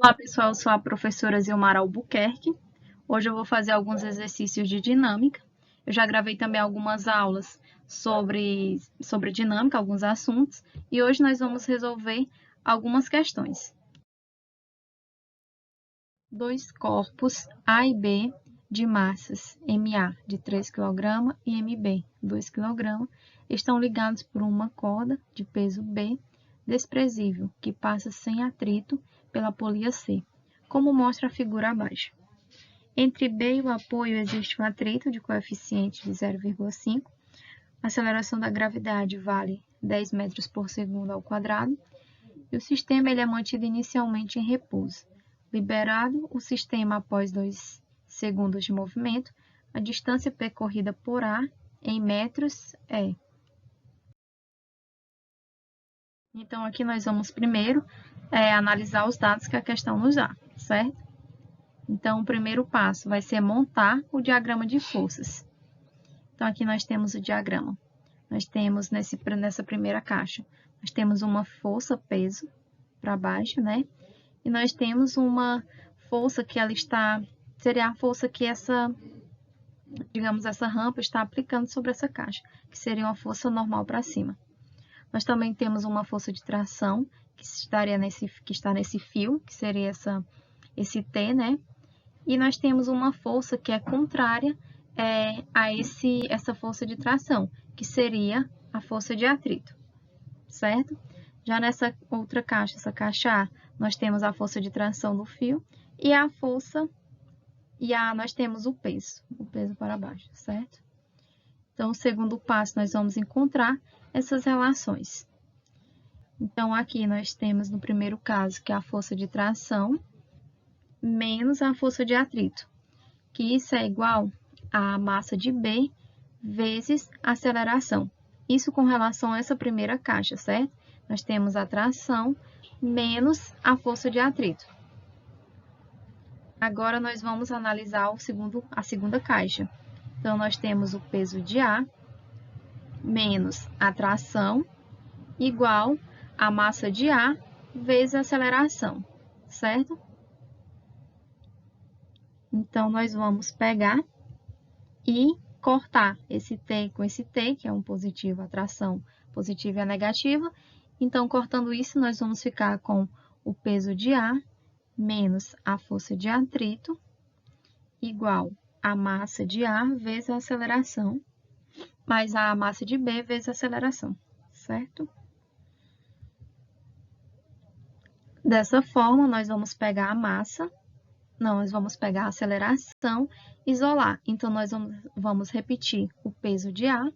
Olá pessoal, eu sou a professora Zilmar Albuquerque. Hoje eu vou fazer alguns exercícios de dinâmica. Eu já gravei também algumas aulas sobre dinâmica, alguns assuntos, e hoje nós vamos resolver algumas questões. Dois corpos A e B de massas MA de 3 kg e MB 2 kg estão ligados por uma corda de peso B desprezível que passa sem atrito pela polia C, como mostra a figura abaixo. Entre B e o apoio existe um atrito de coeficiente de 0,5. A aceleração da gravidade vale 10 metros por segundo ao quadrado e o sistema é mantido inicialmente em repouso. Liberado o sistema após 2 segundos de movimento, a distância percorrida por A em metros é. Então, aqui nós vamos primeiro analisar os dados que a questão nos dá, certo? Então, o primeiro passo vai ser montar o diagrama de forças. Então, aqui nós temos o diagrama. Nós temos nessa primeira caixa, nós temos uma força peso para baixo, né? E nós temos uma força que ela seria a força que essa rampa está aplicando sobre essa caixa, que seria uma força normal para cima. Nós também temos uma força de tração, que está nesse fio, que seria esse T, né? E nós temos uma força que é contrária a essa força de tração, que seria a força de atrito, certo? Já nessa outra caixa, essa caixa A, nós temos a força de tração do fio e nós temos o peso para baixo, certo? Então, o segundo passo, nós vamos encontrar essas relações. Então, aqui nós temos no primeiro caso, que é a força de tração menos a força de atrito, que isso é igual a massa de B vezes a aceleração. Isso com relação a essa primeira caixa, certo? Nós temos a tração menos a força de atrito. Agora, nós vamos analisar a segunda caixa. Então, nós temos o peso de A menos a tração igual a massa de A vezes a aceleração, certo? Então, nós vamos pegar e cortar esse T com esse T, que é um positivo, a tração positiva e a negativa. Então, cortando isso, nós vamos ficar com o peso de A menos a força de atrito igual a massa de A vezes a aceleração, mais a massa de B vezes a aceleração, certo? Dessa forma, nós vamos pegar a massa, nós vamos pegar a aceleração e isolar. Então, nós vamos repetir o peso de A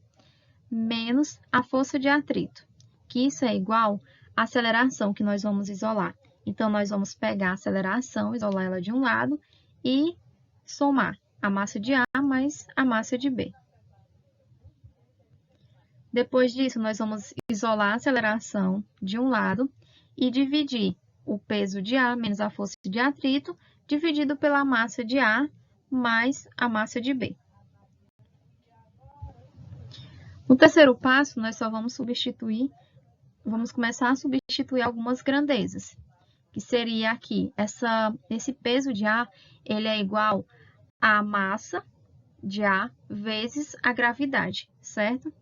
menos a força de atrito, que isso é igual à aceleração que nós vamos isolar. Então, nós vamos pegar a aceleração, isolar ela de um lado e somar a massa de A mais a massa de B. Depois disso, nós vamos isolar a aceleração de um lado e dividir o peso de A menos a força de atrito, dividido pela massa de A mais a massa de B. No terceiro passo, nós só vamos começar a substituir algumas grandezas, que seria aqui, esse peso de A, ele é igual à massa de A vezes a gravidade, certo?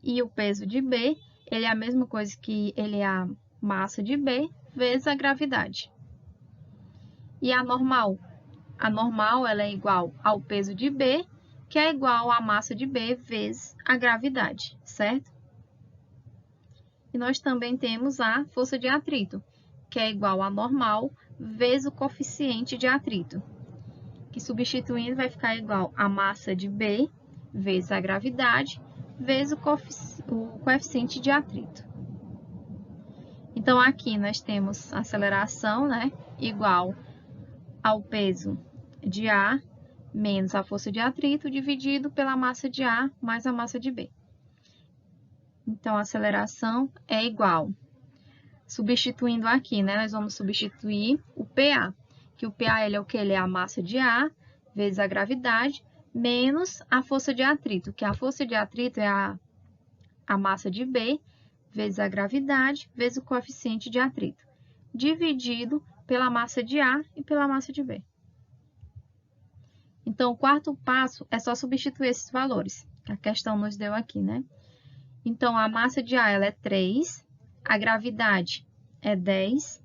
E o peso de B, ele é a mesma coisa que ele é a massa de B vezes a gravidade. E a normal? A normal, ela é igual ao peso de B, que é igual à massa de B vezes a gravidade, certo? E nós também temos a força de atrito, que é igual à normal vezes o coeficiente de atrito, que substituindo vai ficar igual a massa de B vezes a gravidade vezes o coeficiente de atrito. Então, aqui nós temos a aceleração, né, igual ao peso de A menos a força de atrito dividido pela massa de A mais a massa de B. Então, a aceleração é igual. Substituindo aqui, né, nós vamos substituir o PA, que o PA ele é o que? Ele é a massa de A vezes a gravidade menos a força de atrito, que a força de atrito é a massa de B vezes a gravidade vezes o coeficiente de atrito. dividido pela massa de A e pela massa de B. Então, o quarto passo é só substituir esses valores, que a questão nos deu aqui, né? Então, a massa de A ela é 3, a gravidade é 10,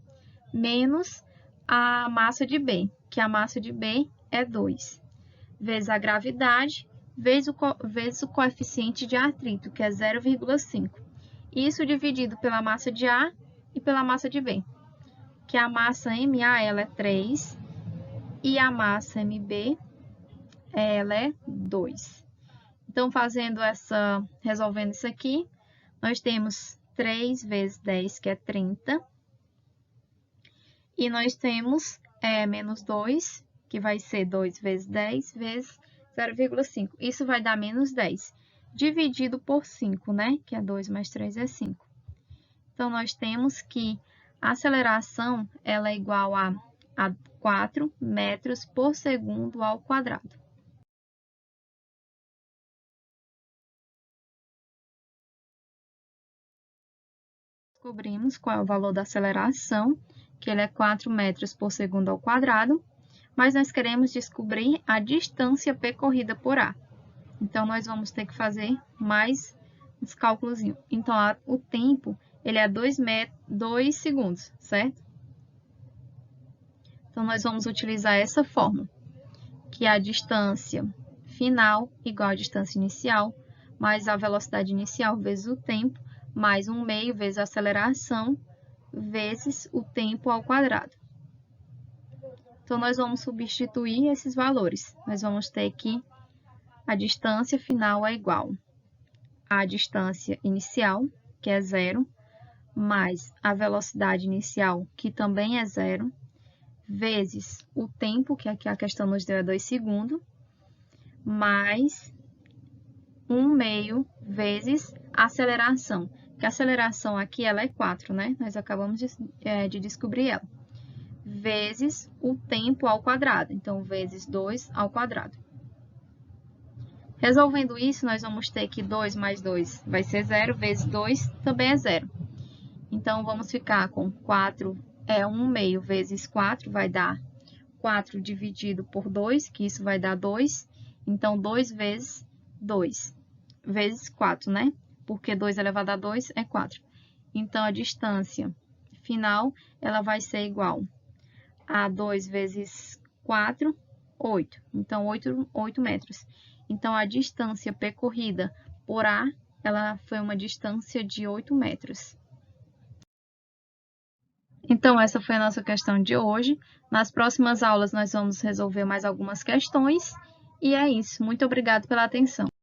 menos a massa de B, que a massa de B é 2, vezes a gravidade, vezes o coeficiente de atrito, que é 0,5. Isso dividido pela massa de A e pela massa de B, que a massa MA ela é 3 e a massa MB ela é 2. Então, resolvendo isso aqui, nós temos 3 vezes 10, que é 30. E nós temos menos 2, que vai ser 2 vezes 10 vezes 0,5. Isso vai dar menos 10, dividido por 5, né? Que é 2 mais 3 é 5. Então, nós temos que a aceleração ela é igual a 4 metros por segundo ao quadrado. Descobrimos qual é o valor da aceleração, que ele é 4 metros por segundo ao quadrado, mas nós queremos descobrir a distância percorrida por A. Então, nós vamos ter que fazer mais uns cálculos. Então, o tempo ele é 2 segundos, certo? Então, nós vamos utilizar essa fórmula, que é a distância final igual à distância inicial, mais a velocidade inicial vezes o tempo, mais 1/2 vezes a aceleração, vezes o tempo ao quadrado. Então, nós vamos substituir esses valores. Nós vamos ter que a distância final é igual à distância inicial, que é 0, mais a velocidade inicial, que também é 0, vezes o tempo, que aqui a questão nos deu é 2 segundos, mais 1/2 vezes a aceleração, que a aceleração aqui ela é 4, né? Nós acabamos de descobrir ela. Vezes o tempo ao quadrado, então, vezes 2 ao quadrado. Resolvendo isso, nós vamos ter que 2 mais 2 vai ser 0, vezes 2 também é 0. Então, vamos ficar com 4, 1/2 vezes 4 vai dar 4 dividido por 2, que isso vai dar 2. Então, 2 vezes 2, vezes 4, né? Porque 2 elevado a 2 é 4. Então, a distância final, ela vai ser igual a 2 vezes 4, 8. Então, 8 metros. Então, a distância percorrida por A, ela foi uma distância de 8 metros. Então, essa foi a nossa questão de hoje. Nas próximas aulas, nós vamos resolver mais algumas questões. E é isso. Muito obrigada pela atenção.